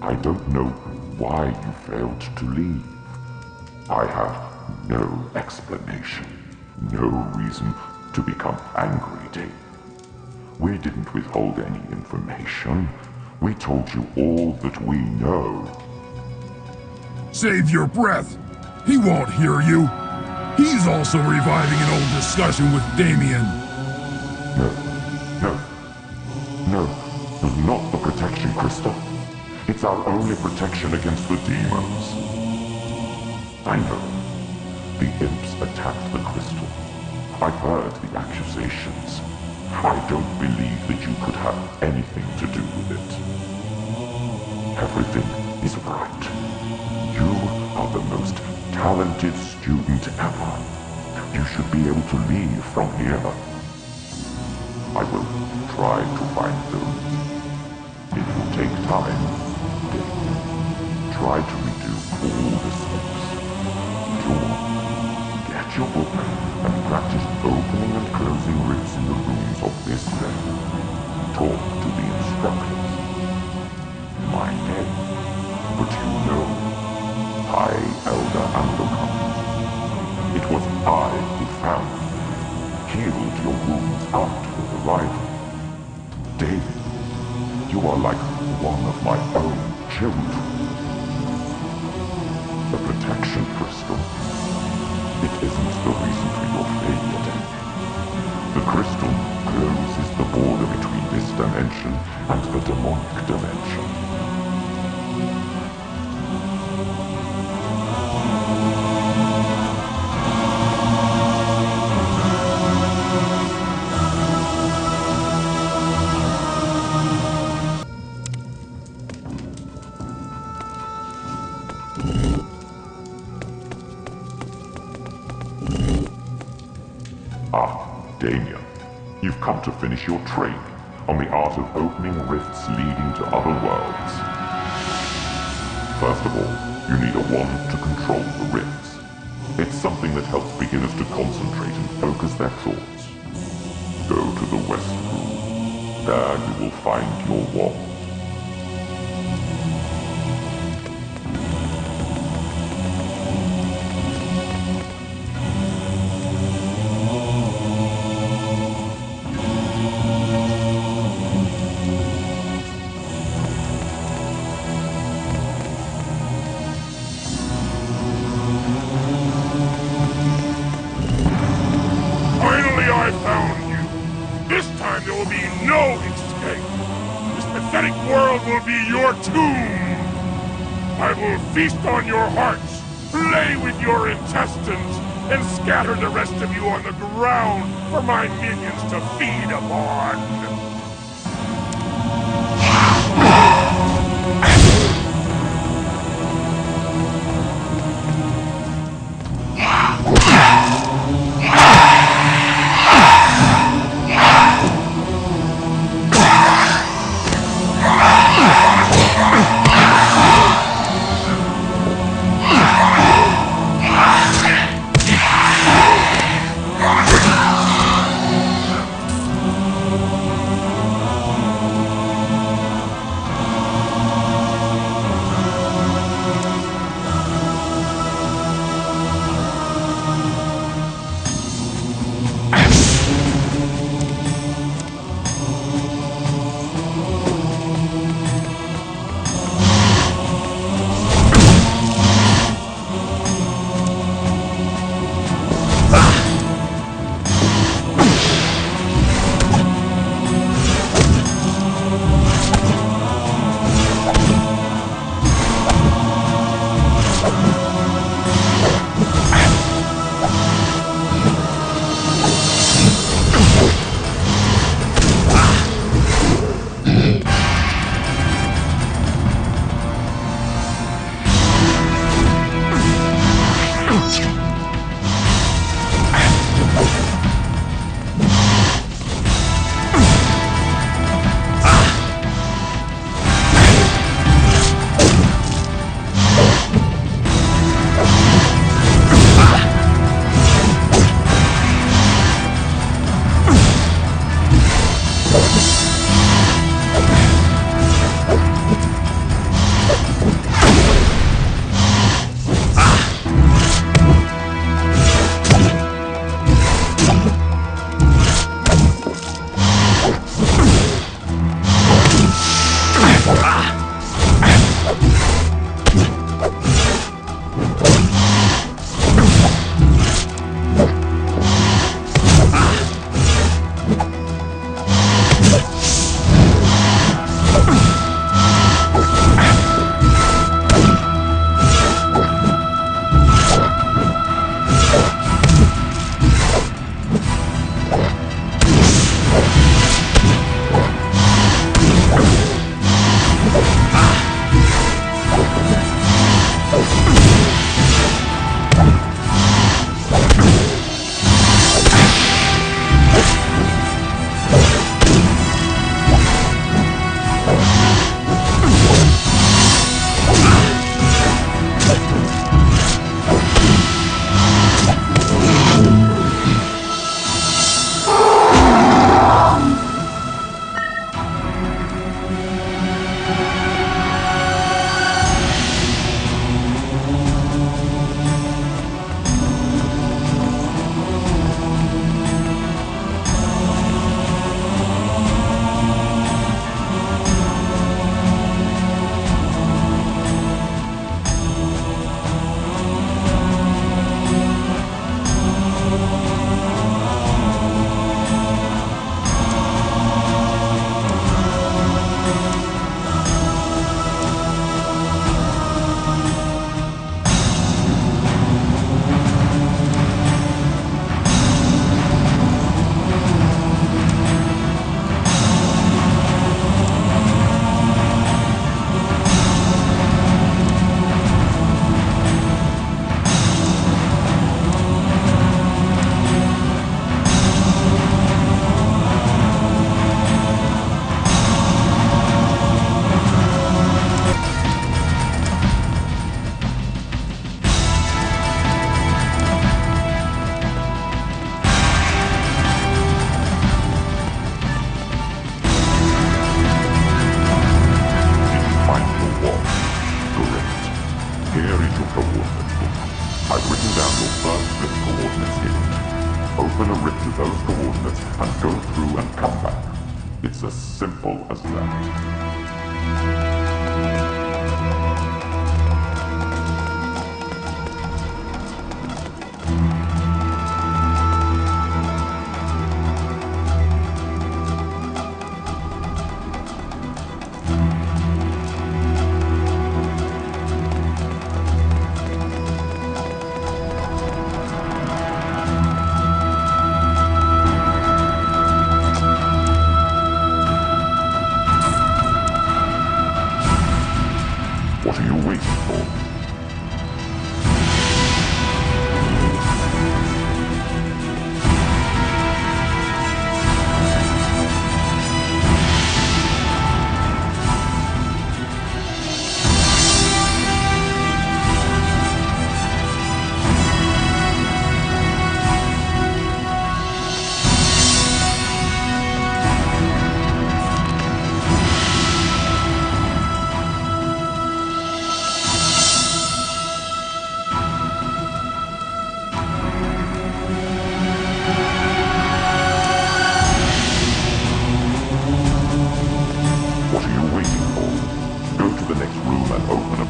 I don't know why you failed to leave. I have no explanation, no reason to become angry, Dave. We didn't withhold any information. We told you all that we know. Save your breath. He won't hear you. He's also reviving an old discussion with Damien. No, not the protection crystal. It's our only protection against the demons. I know. The imps attacked the crystal. I've heard the accusations. I don't believe that you could have anything to do with it. Everything is right. You are the most talented student ever. You should be able to leave from here. I will try to find them. It will take time. Try to redo all the steps. Get your book and practice opening and closing rifts in the rooms of this level. Talk to the instructors. My name, but you know, High Elder Undercover. It was I who found you, healed your wounds after arrival. David, you are like one of my own children. The protection crystal. It isn't the reason for your failure, David. The crystal closes the border between this dimension and the demonic dimension. Damien, you've come to finish your training on the art of opening rifts leading to other worlds. First of all, you need a wand to control the rifts. It's something that helps beginners to concentrate and focus their thoughts. Go to the west room. There you will find your wand. Feast on your hearts, play with your intestines, and scatter the rest of you on the ground for my minions to feed upon. and go through and come back. It's as simple as that. What are you waiting for? What are you waiting for? Go to the next room and open a...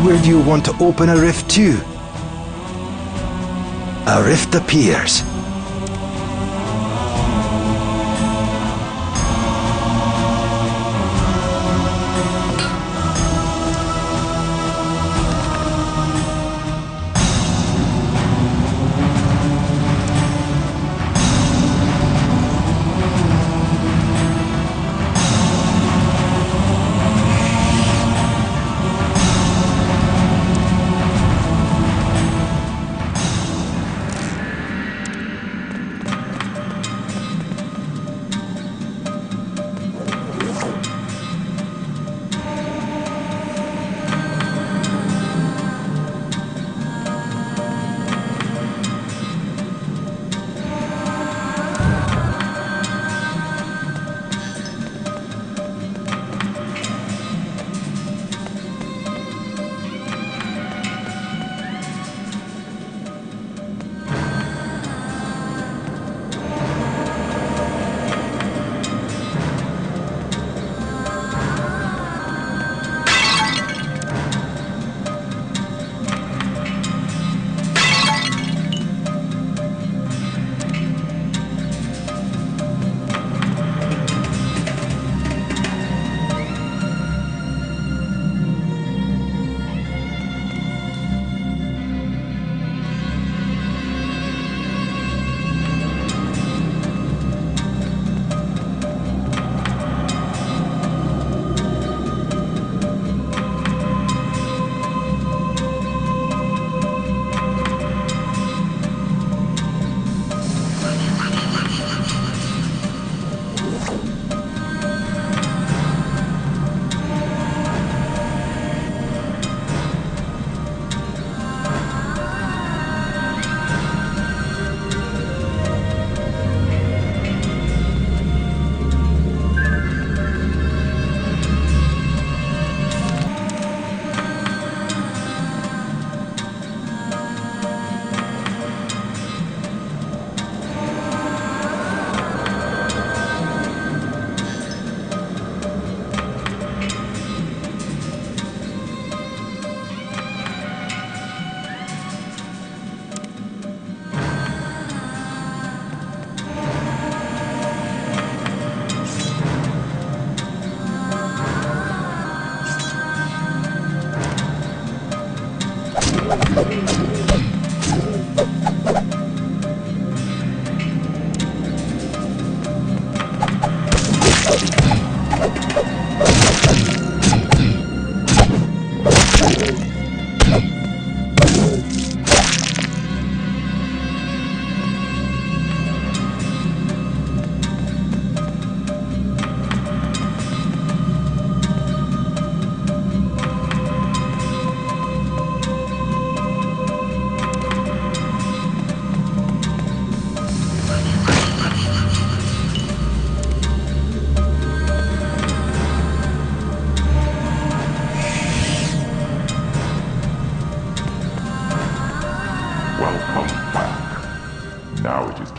Where do you want to open a rift to? A rift appears.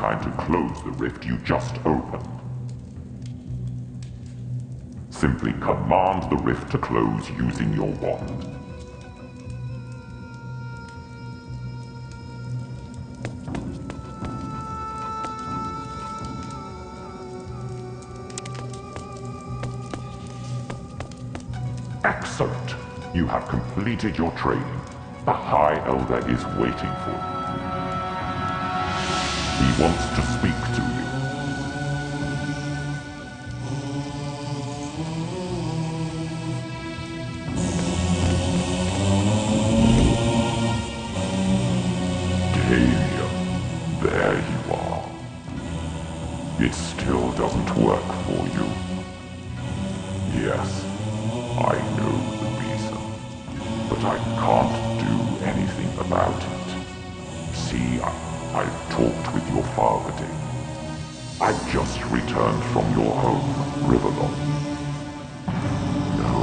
time to close the rift you just opened. Simply command the rift to close using your wand. Excellent! You have completed your training. The High Elder is waiting for you. He wants to speak to you. Damien, there you are. It still doesn't work for you. Yes, I know the reason, but I can't do anything about it. See, I've talked with your father, Dave. I just returned from your home, Riverlon. No,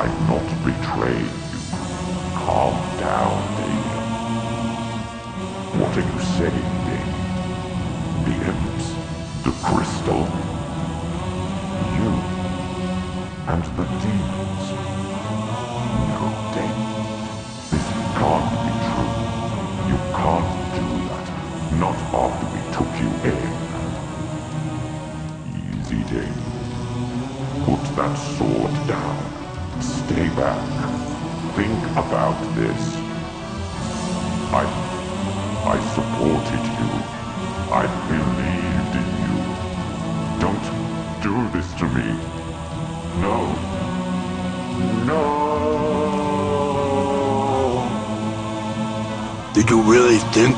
I've not betrayed you. Calm down, Damien. What are you saying, Damien? The imps, the crystal, you, and the demons. No, Damien. This can't be true. You can't do that. Not after we took you in. Easy, Damien. Put that sword down. Stay back. Think about this. I supported you. I believed in you. Don't do this to me. No. No! Did you really think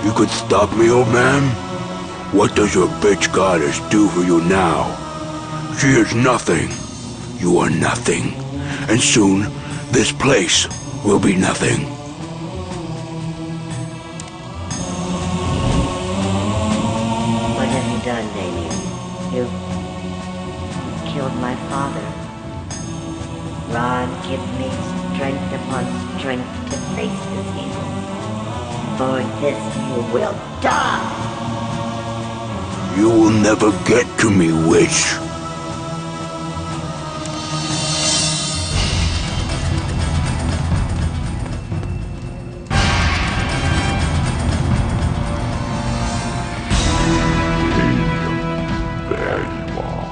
you could stop me, old man? What does your bitch goddess do for you now? She is nothing. You are nothing. And soon, this place will be nothing. What have you done, Damien? You killed my father. Rod, give me strength upon strength to face this evil. For this you will die! You will never get to me, witch. There you are.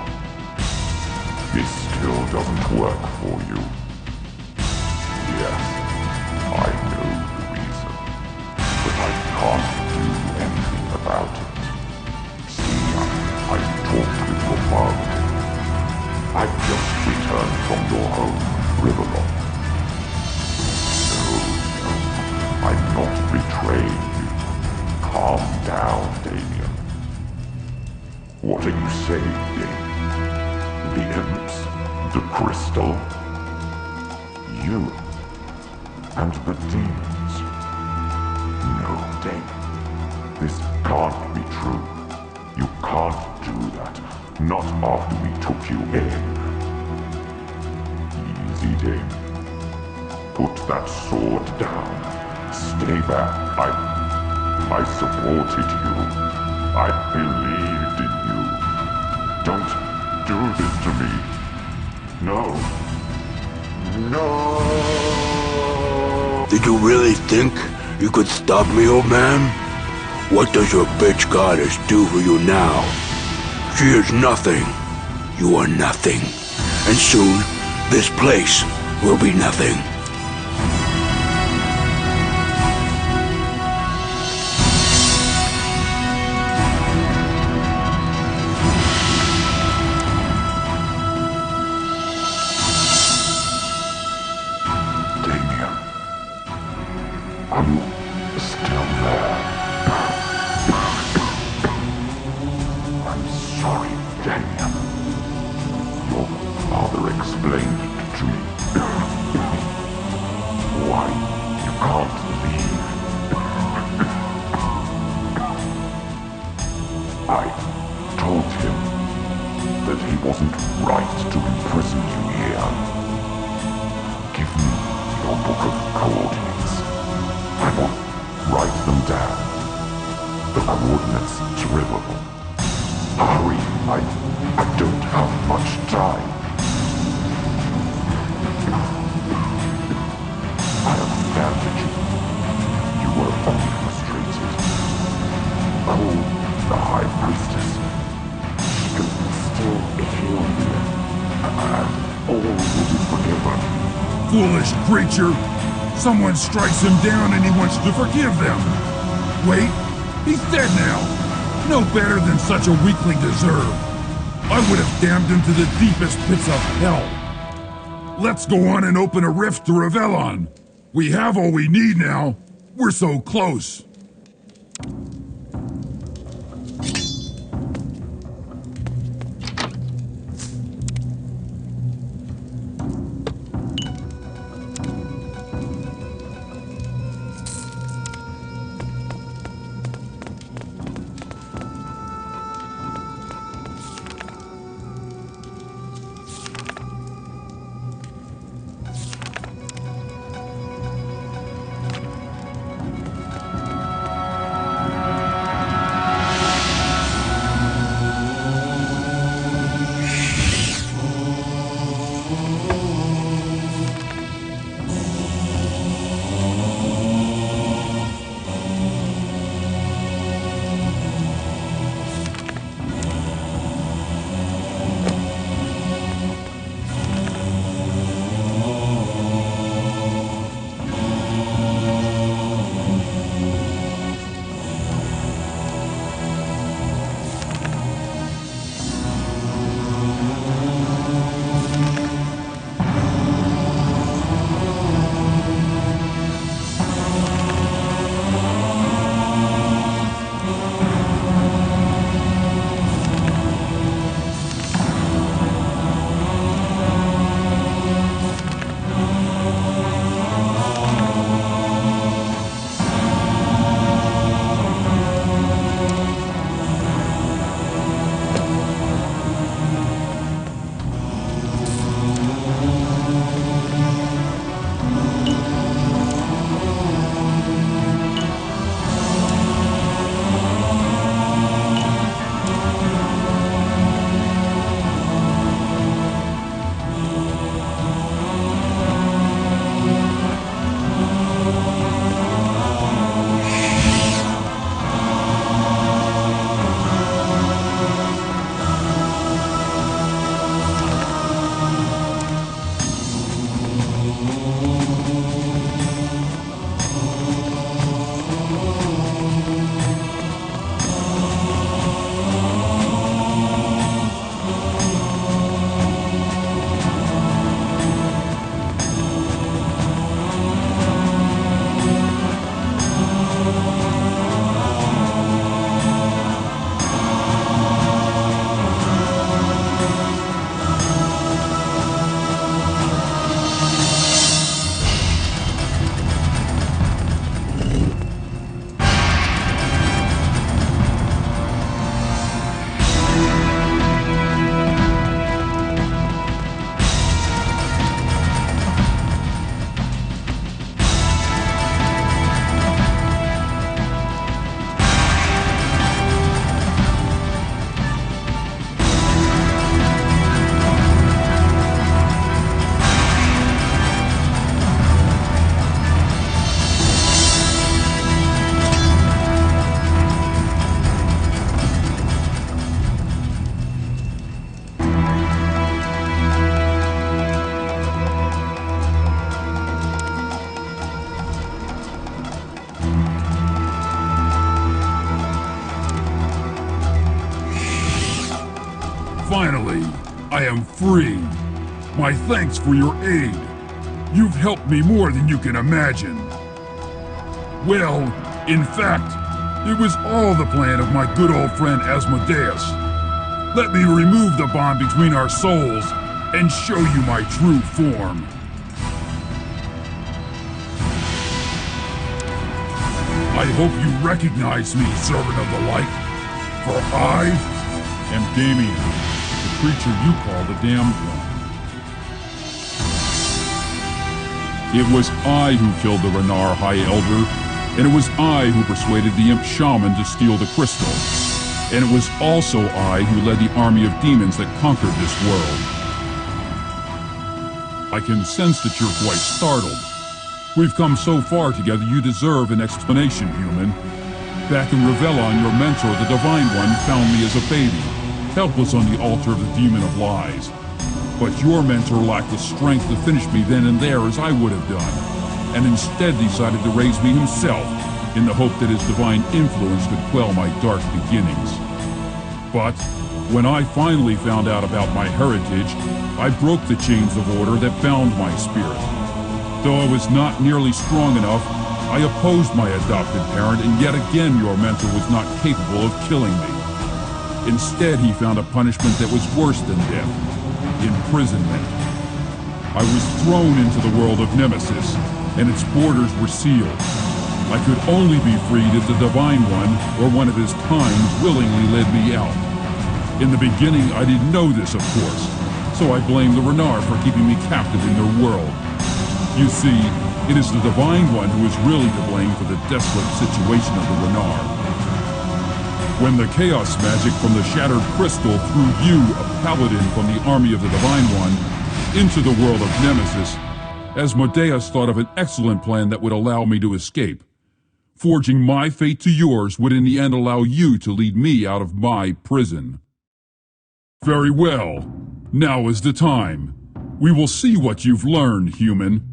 This still doesn't work for you. Yes, I know the reason, but I can't do anything about it. See, I've talked with your father. I've just returned from your home, Riverlock. No, I'm not betraying you. Calm down, Damien. What are you saying, Damien? The imps, the crystal, you, and the demons. No, Damien, this can't be true. You can't do that, not after we took you in. Easy, Damien. Put that sword down. Stay back. I supported you. I believed in you. Don't do this to me. No. No! Did you really think you could stop me, old man? What does your bitch goddess do for you now? She is nothing. You are nothing. And soon, this place will be nothing. Damien, are you still there? I'm sorry, Damien. Your father explained to me why you can't leave. I told him that he wasn't right to imprison you here. Give me your book of coordinates. I will write them down. The coordinates terrible. Hurry, I don't have much time. I understand that you were only frustrated. Oh, the High Priestess. She can still heal you, and all will be forgiven. Foolish creature! Someone strikes him down and he wants to forgive them! Wait, he's dead now! No better than such a weakling deserved. I would have damned him to the deepest pits of hell. Let's go on and open a rift to Revelon. We have all we need now. We're so close. Finally, I am free. My thanks for your aid. You've helped me more than you can imagine. Well, in fact, it was all the plan of my good old friend Asmodeus. Let me remove the bond between our souls and show you my true form. I hope you recognize me, servant of the light, for I am Damien, the creature you call the Damned One. It was I who killed the Renar High Elder, And it was I who persuaded the imp shaman to steal the crystal. And it was also I who led the army of demons that conquered this world. I can sense that you're quite startled. We've come so far together, you deserve an explanation, human. Back in Ravelon, your mentor, the Divine One, found me as a baby, helpless on the altar of the demon of lies. But your mentor lacked the strength to finish me then and there as I would have done, and instead decided to raise me himself, in the hope that his divine influence could quell my dark beginnings. But when I finally found out about my heritage, I broke the chains of order that bound my spirit. Though I was not nearly strong enough, I opposed my adopted parent, and yet again your mentor was not capable of killing me. Instead, he found a punishment that was worse than death: imprisonment. I was thrown into the world of Nemesis, and its borders were sealed. I could only be freed if the Divine One, or one of his kind, willingly led me out. In the beginning, I didn't know this, of course, so I blamed the Renard for keeping me captive in their world. You see, it is the Divine One who is really to blame for the desolate situation of the Renard. When the chaos magic from the shattered crystal threw you, a paladin from the army of the Divine One, into the world of Nemesis, Asmodeus thought of an excellent plan that would allow me to escape. Forging my fate to yours would in the end allow you to lead me out of my prison. Very well. Now is the time. We will see what you've learned, human.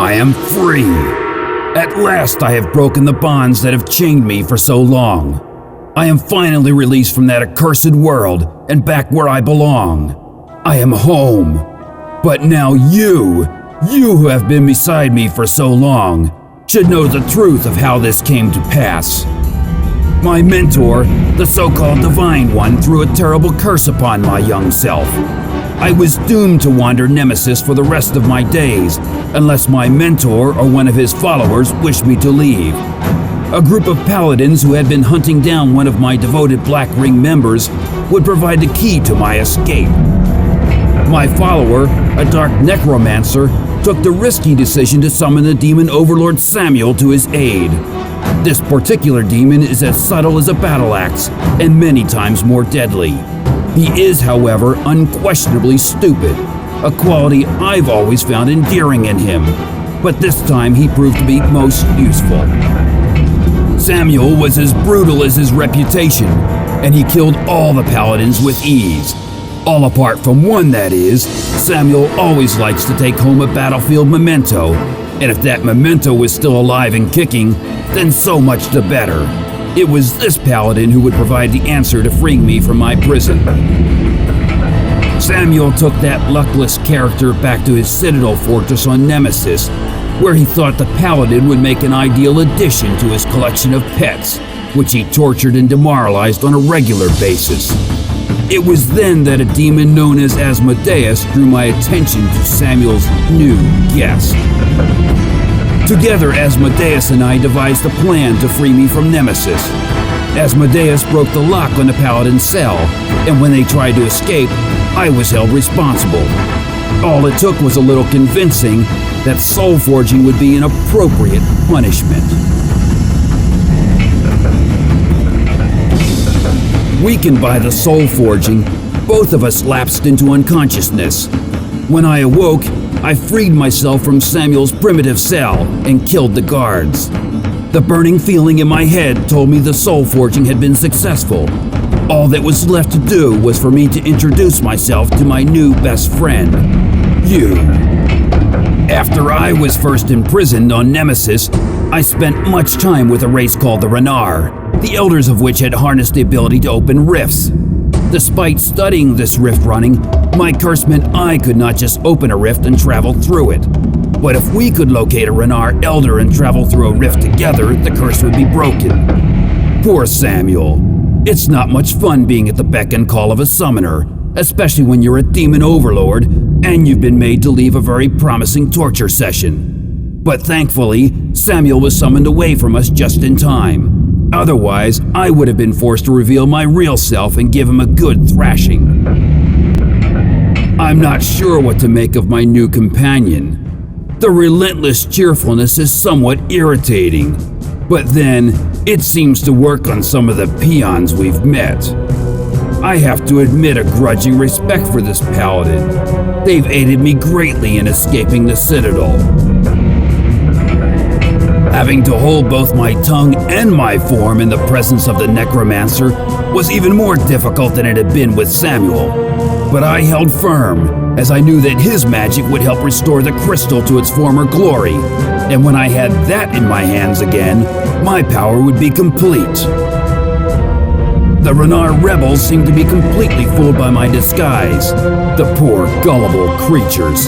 I am free. At last I have broken the bonds that have chained me for so long. I am finally released from that accursed world and back where I belong. I am home. But now you who have been beside me for so long, should know the truth of how this came to pass. My mentor, the so-called Divine One, threw a terrible curse upon my young self. I was doomed to wander Nemesis for the rest of my days, unless my mentor or one of his followers wished me to leave. A group of paladins who had been hunting down one of my devoted Black Ring members would provide the key to my escape. My follower, a dark necromancer, took the risky decision to summon the demon overlord Samuel to his aid. This particular demon is as subtle as a battle axe and many times more deadly. He is, however, unquestionably stupid, a quality I've always found endearing in him, but this time he proved to be most useful. Samuel was as brutal as his reputation, and he killed all the paladins with ease. All apart from one, that is. Samuel always likes to take home a battlefield memento, and if that memento was still alive and kicking, then so much the better. It was this paladin who would provide the answer to freeing me from my prison. Samuel took that luckless character back to his citadel fortress on Nemesis, where he thought the paladin would make an ideal addition to his collection of pets, which he tortured and demoralized on a regular basis. It was then that a demon known as Asmodeus drew my attention to Samuel's new guest. Together, Asmodeus and I devised a plan to free me from Nemesis. Asmodeus broke the lock on the paladin's cell, and when they tried to escape, I was held responsible. All it took was a little convincing that soul forging would be an appropriate punishment. Weakened by the soul forging, both of us lapsed into unconsciousness. When I awoke, I freed myself from Samuel's primitive cell and killed the guards. The burning feeling in my head told me the soul forging had been successful. All that was left to do was for me to introduce myself to my new best friend, you. After I was first imprisoned on Nemesis, I spent much time with a race called the Renar, the elders of which had harnessed the ability to open rifts. Despite studying this rift running, my curse meant I could not just open a rift and travel through it. But if we could locate a Renar elder and travel through a rift together, the curse would be broken. Poor Samuel. It's not much fun being at the beck and call of a summoner, especially when you're a demon overlord and you've been made to leave a very promising torture session. But thankfully, Samuel was summoned away from us just in time. Otherwise, I would have been forced to reveal my real self and give him a good thrashing. I'm not sure what to make of my new companion. The relentless cheerfulness is somewhat irritating, but then it seems to work on some of the peons we've met. I have to admit a grudging respect for this paladin. They've aided me greatly in escaping the Citadel. Having to hold both my tongue and my form in the presence of the necromancer was even more difficult than it had been with Samuel. But I held firm, as I knew that his magic would help restore the crystal to its former glory, and when I had that in my hands again, my power would be complete. The Renar rebels seemed to be completely fooled by my disguise, the poor, gullible creatures.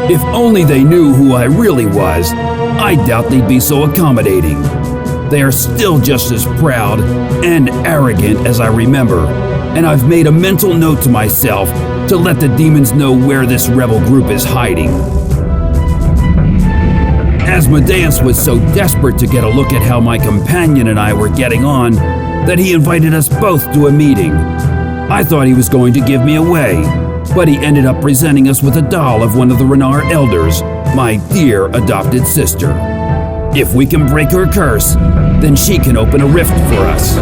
If only they knew who I really was, I doubt they'd be so accommodating. They are still just as proud and arrogant as I remember, and I've made a mental note to myself to let the demons know where this rebel group is hiding. Asmodeus was so desperate to get a look at how my companion and I were getting on that he invited us both to a meeting. I thought he was going to give me away, but he ended up presenting us with a doll of one of the Renar elders, my dear adopted sister. If we can break her curse, then she can open a rift for us.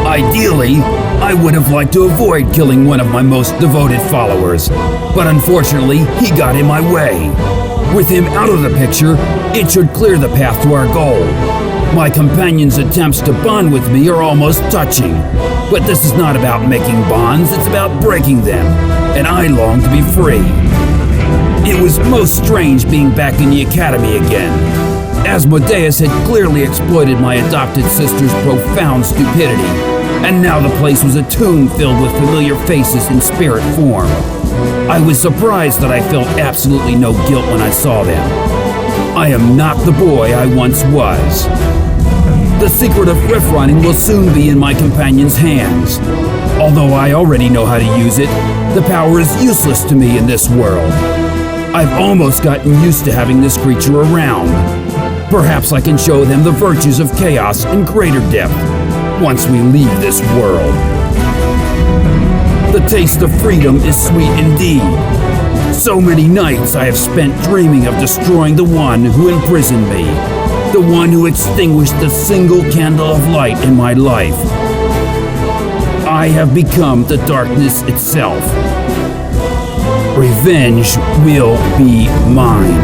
Ideally, I would have liked to avoid killing one of my most devoted followers, but unfortunately, he got in my way. With him out of the picture, it should clear the path to our goal. My companion's attempts to bond with me are almost touching, but this is not about making bonds, it's about breaking them, and I long to be free. It was most strange being back in the academy again. Asmodeus had clearly exploited my adopted sister's profound stupidity, and now the place was a tomb filled with familiar faces in spirit form. I was surprised that I felt absolutely no guilt when I saw them. I am not the boy I once was. The secret of riff running will soon be in my companion's hands. Although I already know how to use it, the power is useless to me in this world. I've almost gotten used to having this creature around. Perhaps I can show them the virtues of chaos in greater depth once we leave this world. The taste of freedom is sweet indeed. So many nights I have spent dreaming of destroying the one who imprisoned me, the one who extinguished the single candle of light in my life. I have become the darkness itself. Revenge will be mine.